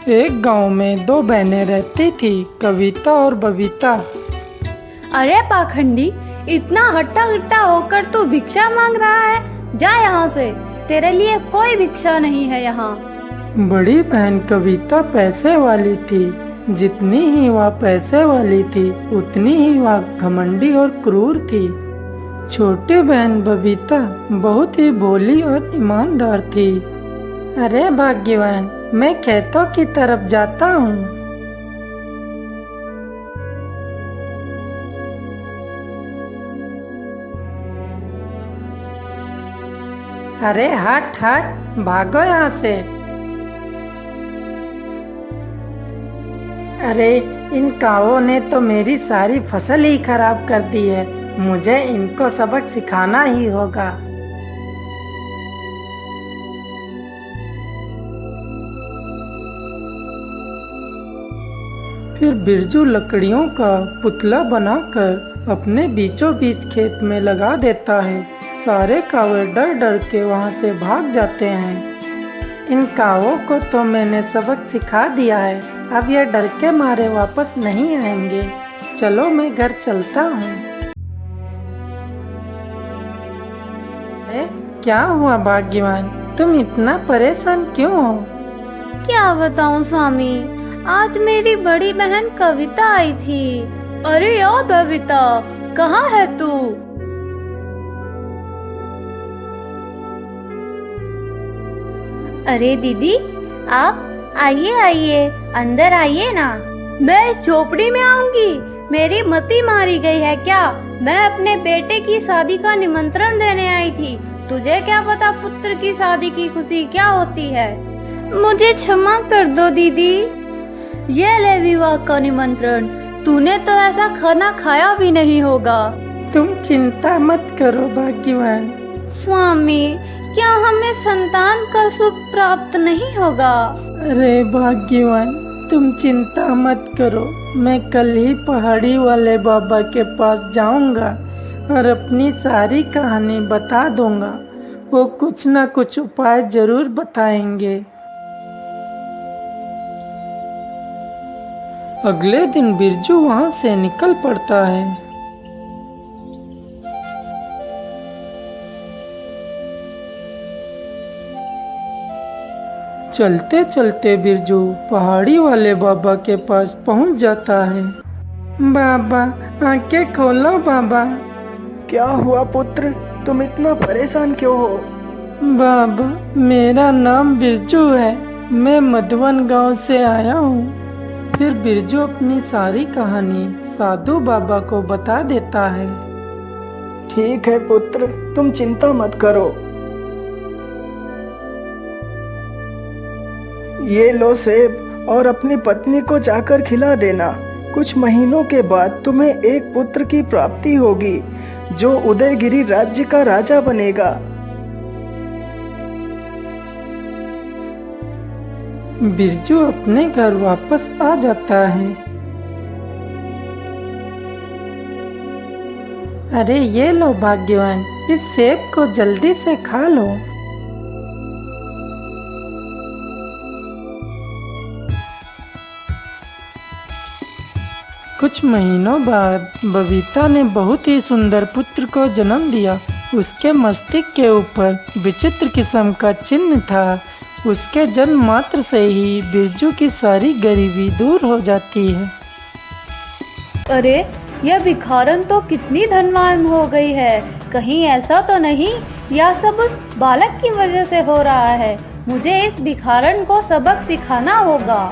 एक गांव में दो बहनें रहती थी, कविता और बबीता। अरे पाखंडी, इतना हट्टा कट्टा होकर तू भिक्षा मांग रहा है? जा यहाँ से, तेरे लिए कोई भिक्षा नहीं है यहाँ। बड़ी बहन कविता पैसे वाली थी। जितनी ही वह पैसे वाली थी उतनी ही वह घमंडी और क्रूर थी। छोटी बहन बबीता बहुत ही भोली और ईमानदार थी। अरे भाग्यवान, मैं खेतों की तरफ जाता हूँ। अरे हट हट, भागो यहाँ से। अरे इन कावों ने तो मेरी सारी फसल ही खराब कर दी है। मुझे इनको सबक सिखाना ही होगा। फिर बिरजू लकड़ियों का पुतला बनाकर अपने बीचों बीच खेत में लगा देता है। सारे कावे डर डर के वहां से भाग जाते हैं। इन कावों को तो मैंने सबक सिखा दिया है, अब ये डर के मारे वापस नहीं आएंगे। चलो मैं घर चलता हूँ। क्या हुआ भाग्यवान, तुम इतना परेशान क्यों हो? क्या बताऊँ स्वामी, आज मेरी बड़ी बहन कविता आई थी। अरे यार बबीता, कहाँ है तू? अरे दीदी, आप आइए आइए, अंदर आइए ना। मैं इस झोपड़ी में आऊंगी? मेरी मती मारी गई है क्या? मैं अपने बेटे की शादी का निमंत्रण देने आई थी। तुझे क्या पता पुत्र की शादी की खुशी क्या होती है? मुझे क्षमा कर दो दीदी। ये ले विवाह का निमंत्रण। तूने तो ऐसा खाना खाया भी नहीं होगा। तुम चिंता मत करो भाग्यवान। स्वामी, क्या हमें संतान का सुख प्राप्त नहीं होगा? अरे भाग्यवान, तुम चिंता मत करो। मैं कल ही पहाड़ी वाले बाबा के पास जाऊंगा और अपनी सारी कहानी बता दूंगा। वो कुछ न कुछ उपाय जरूर बताएंगे। अगले दिन बिरजू वहां से निकल पड़ता है। चलते चलते बिरजू पहाड़ी वाले बाबा के पास पहुंच जाता है। बाबा, आंखें खोलो बाबा। क्या हुआ पुत्र, तुम इतना परेशान क्यों हो? बाबा, मेरा नाम बिरजू है। मैं मधुवन गांव से आया हूँ। फिर बिरजू अपनी सारी कहानी साधु बाबा को बता देता है। ठीक है पुत्र, तुम चिंता मत करो। ये लो सेब और अपनी पत्नी को जाकर खिला देना। कुछ महीनों के बाद तुम्हें एक पुत्र की प्राप्ति होगी जो उदयगिरी राज्य का राजा बनेगा। बिरजू अपने घर वापस आ जाता है। अरे ये लो भाग्यवान, इस सेब को जल्दी से खा लो। कुछ महीनों बाद बबीता ने बहुत ही सुंदर पुत्र को जन्म दिया। उसके मस्तिष्क के ऊपर विचित्र किस्म का चिन्ह था। उसके जन्म मात्र से ही बिरजू की सारी गरीबी दूर हो जाती है। अरे, यह भिखारन तो कितनी धनवान हो गई है। कहीं ऐसा तो नहीं यह सब उस बालक की वजह से हो रहा है? मुझे इस भिखारन को सबक सिखाना होगा।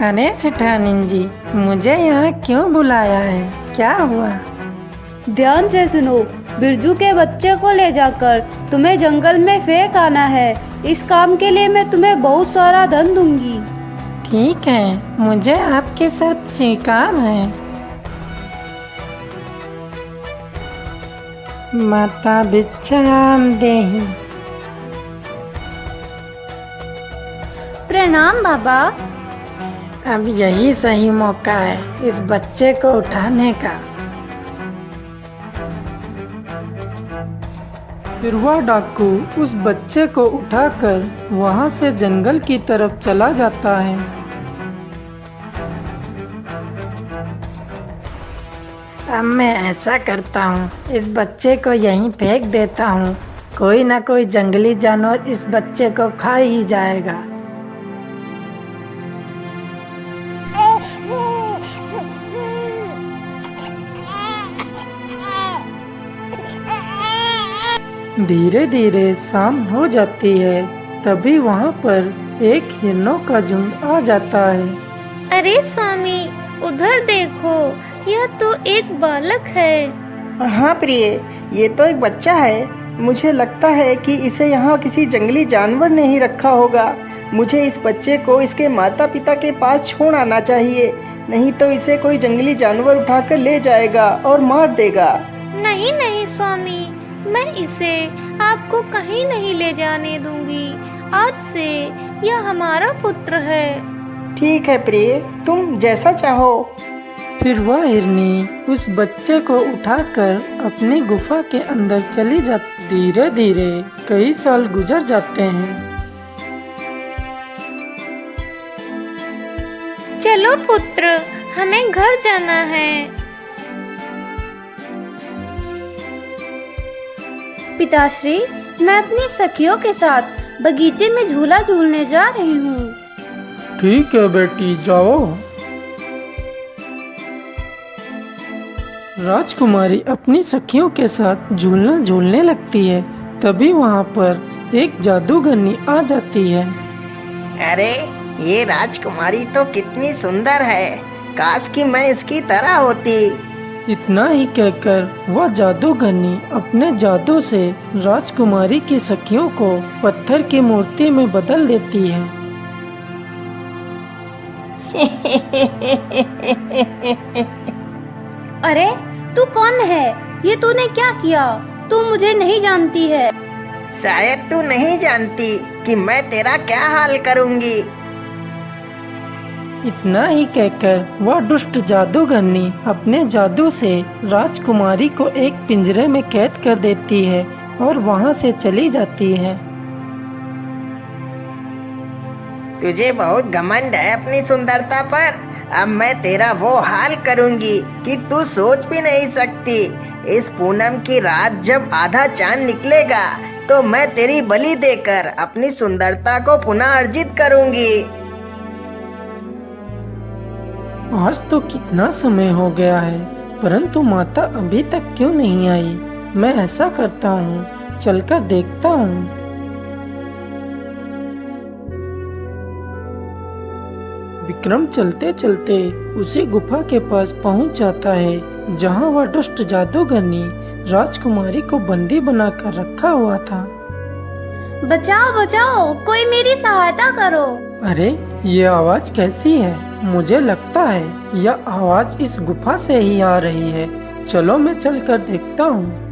अरे सेठानी जी, मुझे यहाँ क्यों बुलाया है? क्या हुआ? ध्यान से सुनो। बिरजू के बच्चे को ले जाकर तुम्हें जंगल में फेंक आना है। इस काम के लिए मैं तुम्हें बहुत सारा धन दूंगी। ठीक है, मुझे आपके साथ स्वीकार है। माता भिक्षाम देहि। प्रणाम बाबा। अब यही सही मौका है इस बच्चे को उठाने का। फिर वह डाकू उस बच्चे को उठाकर वहां से जंगल की तरफ चला जाता है। अब मैं ऐसा करता हूँ, इस बच्चे को यहीं फेंक देता हूँ। कोई ना कोई जंगली जानवर इस बच्चे को खा ही जाएगा। धीरे धीरे शाम हो जाती है। तभी वहाँ पर एक हिरणों का झुंड आ जाता है। अरे स्वामी, उधर देखो, यह तो एक बालक है। हाँ प्रिय, ये तो एक बच्चा है। मुझे लगता है कि इसे यहाँ किसी जंगली जानवर ने ही रखा होगा। मुझे इस बच्चे को इसके माता पिता के पास छोड़ आना चाहिए, नहीं तो इसे कोई जंगली जानवर उठाकर ले जाएगा और मार देगा। नहीं नहीं स्वामी, मैं इसे आपको कहीं नहीं ले जाने दूंगी। आज से यह हमारा पुत्र है। ठीक है प्रिय, तुम जैसा चाहो। फिर वह हिरनी उस बच्चे को उठाकर अपनी गुफा के अंदर चली जाती। धीरे धीरे कई साल गुजर जाते हैं। चलो पुत्र, हमें घर जाना है। पिताश्री, मैं अपनी सखियों के साथ बगीचे में झूला झूलने जा रही हूँ। ठीक है बेटी, जाओ। राजकुमारी अपनी सखियों के साथ झूलना झूलने लगती है। तभी वहाँ पर एक जादूगरनी आ जाती है। अरे, ये राजकुमारी तो कितनी सुंदर है। काश कि मैं इसकी तरह होती। इतना ही कहकर वह जादूगरनी अपने जादू से राजकुमारी की सखियों को पत्थर की मूर्ति में बदल देती है। अरे, तू कौन है? ये तूने क्या किया? तू मुझे नहीं जानती है। शायद तू नहीं जानती कि मैं तेरा क्या हाल करूंगी। इतना ही कहकर वह दुष्ट जादूगरनी अपने जादू से राजकुमारी को एक पिंजरे में कैद कर देती है और वहाँ से चली जाती है। तुझे बहुत घमंड है अपनी सुंदरता पर। अब मैं तेरा वो हाल करूंगी कि तू सोच भी नहीं सकती। इस पूनम की रात जब आधा चांद निकलेगा तो मैं तेरी बलि देकर अपनी सुंदरता को पुनः अर्जित करूंगी। आज तो कितना समय हो गया है, परंतु माता अभी तक क्यों नहीं आई? मैं ऐसा करता हूँ, चलकर देखता हूँ। विक्रम चलते चलते उसी गुफा के पास पहुंच जाता है जहां वह दुष्ट जादूगरनी राजकुमारी को बंदी बनाकर रखा हुआ था। बचाओ बचाओ, कोई मेरी सहायता करो। अरे, ये आवाज कैसी है? मुझे लगता है यह आवाज इस गुफा से ही आ रही है। चलो मैं चलकर देखता हूँ।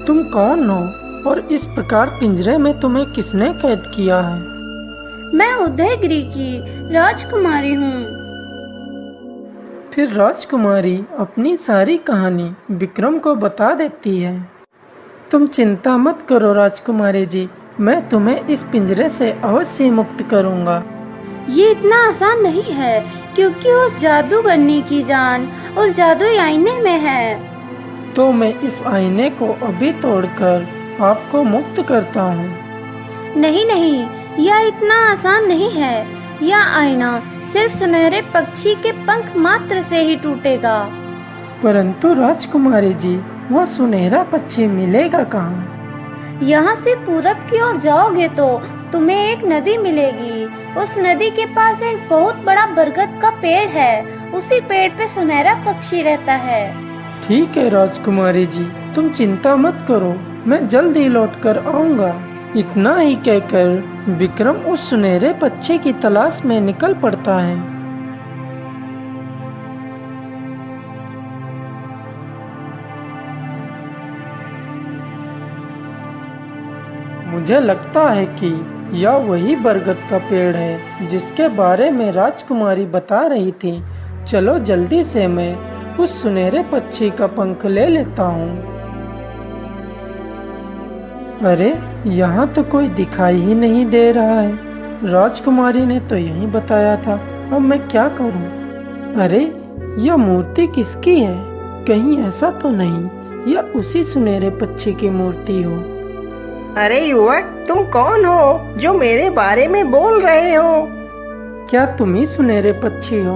तुम कौन हो और इस प्रकार पिंजरे में तुम्हें किसने कैद किया है? मैं उदयगिरी की राजकुमारी हूँ। फिर राजकुमारी अपनी सारी कहानी विक्रम को बता देती है। तुम चिंता मत करो राजकुमारी जी, मैं तुम्हें इस पिंजरे से अवश्य मुक्त करूंगा। ये इतना आसान नहीं है, क्योंकि उस जादूगरनी की जान उस जादुई आईने में है। तो मैं इस आईने को अभी तोड़कर आपको मुक्त करता हूँ। नहीं नहीं, यह इतना आसान नहीं है। यह आईना सिर्फ सुनहरे पक्षी के पंख मात्र से ही टूटेगा। परंतु राजकुमारी जी, वह सुनहरा पक्षी मिलेगा कहाँ? यहाँ से पूरब की ओर जाओगे तो तुम्हें एक नदी मिलेगी। उस नदी के पास एक बहुत बड़ा बरगद का पेड़ है। उसी पेड़ पे सुनहरा पक्षी रहता है। ठीक है राजकुमारी जी, तुम चिंता मत करो, मैं जल्द ही लौट कर आऊंगा। इतना ही कहकर विक्रम उस सुनहरे पक्षी की तलाश में निकल पड़ता है। मुझे लगता है कि यह वही बरगद का पेड़ है जिसके बारे में राजकुमारी बता रही थी। चलो जल्दी से मैं उस सुनहरे पक्षी का पंख ले लेता हूँ। अरे यहाँ तो कोई दिखाई ही नहीं दे रहा है। राजकुमारी ने तो यही बताया था, अब मैं क्या करूं? अरे यह मूर्ति किसकी है? कहीं ऐसा तो नहीं यह उसी सुनहरे पक्षी की मूर्ति हो? अरे युवक, तुम कौन हो जो मेरे बारे में बोल रहे हो? क्या तुम ही सुनहरे पक्षी हो?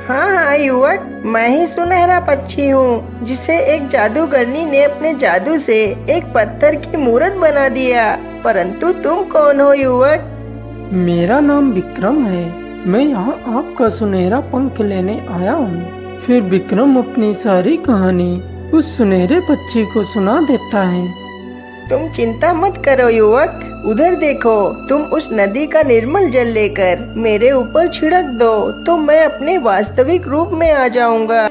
हाँ हाँ युवक, मैं ही सुनहरा पक्षी हूँ जिसे एक जादूगरनी ने अपने जादू से एक पत्थर की मूर्त बना दिया। परंतु तुम कौन हो युवक? मेरा नाम विक्रम है। मैं यहाँ आपका सुनहरा पंख लेने आया हूँ। फिर विक्रम अपनी सारी कहानी उस सुनहरे पक्षी को सुना देता है। तुम चिंता मत करो युवक, उधर देखो, तुम उस नदी का निर्मल जल लेकर मेरे ऊपर छिड़क दो तो मैं अपने वास्तविक रूप में आ जाऊंगा।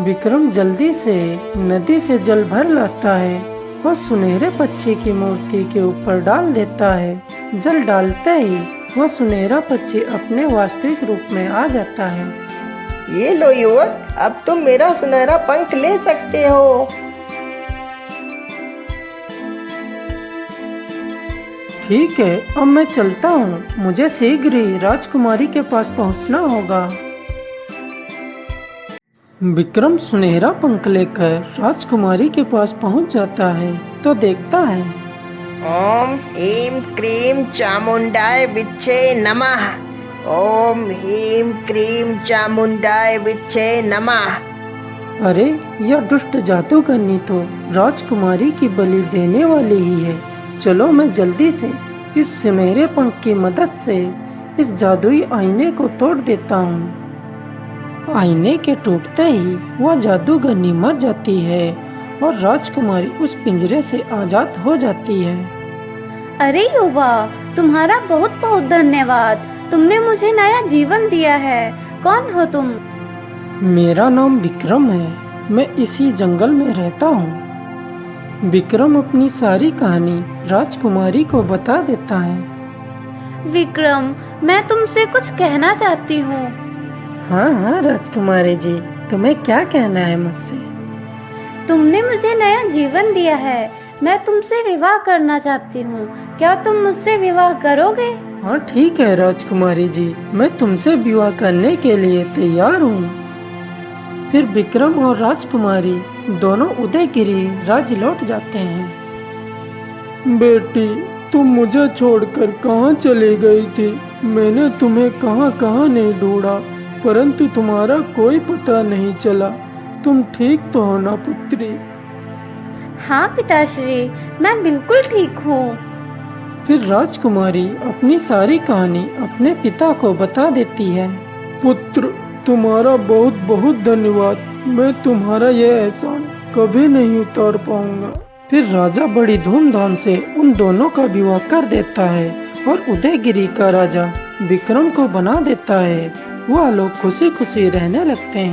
विक्रम जल्दी से नदी से जल भर लाता है और सुनहरे पक्षी की मूर्ति के ऊपर डाल देता है। जल डालते ही वह सुनहरा पक्षी अपने वास्तविक रूप में आ जाता है। ये लो युवक, अब तुम मेरा सुनहरा पंख ले सकते हो। ठीक है, अब मैं चलता हूँ। मुझे शीघ्र ही राजकुमारी के पास पहुँचना होगा। विक्रम सुनहरा पंख लेकर राजकुमारी के पास पहुंच जाता है तो देखता है, ओम ह्रीं क्रीं चामुंडाय विच्चे नमः। ओम ह्रीं क्रीं चामुंडाय विच्चे नमः। अरे यह दुष्ट जादूगरनी तो राजकुमारी की बलि देने वाली ही है। चलो मैं जल्दी से इस सुनहरे पंख की मदद से इस जादुई आईने को तोड़ देता हूँ। आईने के टूटते ही वह जादूगरनी मर जाती है और राजकुमारी उस पिंजरे से आजाद हो जाती है। अरे युवा, तुम्हारा बहुत बहुत धन्यवाद। तुमने मुझे नया जीवन दिया है। कौन हो तुम? मेरा नाम विक्रम है। मैं इसी जंगल में रहता हूँ। विक्रम अपनी सारी कहानी राजकुमारी को बता देता है। विक्रम, मैं तुमसे कुछ कहना चाहती हूँ। हाँ हाँ राजकुमारी जी, तुम्हें क्या कहना है मुझसे? तुमने मुझे नया जीवन दिया है। मैं तुमसे विवाह करना चाहती हूँ। क्या तुम मुझसे विवाह करोगे? हाँ ठीक है राजकुमारी जी, मैं तुमसे विवाह करने के लिए तैयार हूँ। फिर विक्रम और राजकुमारी दोनों उदयगिरी राज्य लौट जाते हैं। बेटी, तुम मुझे छोड़कर कहाँ चली गई थी? मैंने तुम्हें कहाँ कहाँ नहीं ढूंढा, परंतु तुम्हारा कोई पता नहीं चला। तुम ठीक तो हो ना पुत्री? हाँ पिताश्री, मैं बिल्कुल ठीक हूँ। फिर राजकुमारी अपनी सारी कहानी अपने पिता को बता देती है। पुत्र, तुम्हारा बहुत बहुत धन्यवाद। मैं तुम्हारा यह एहसान कभी नहीं उतार पाऊंगा। फिर राजा बड़ी धूमधाम से उन दोनों का विवाह कर देता है और उदयगिरी का राजा विक्रम को बना देता है। वह लोग खुशी खुशी रहने लगते हैं।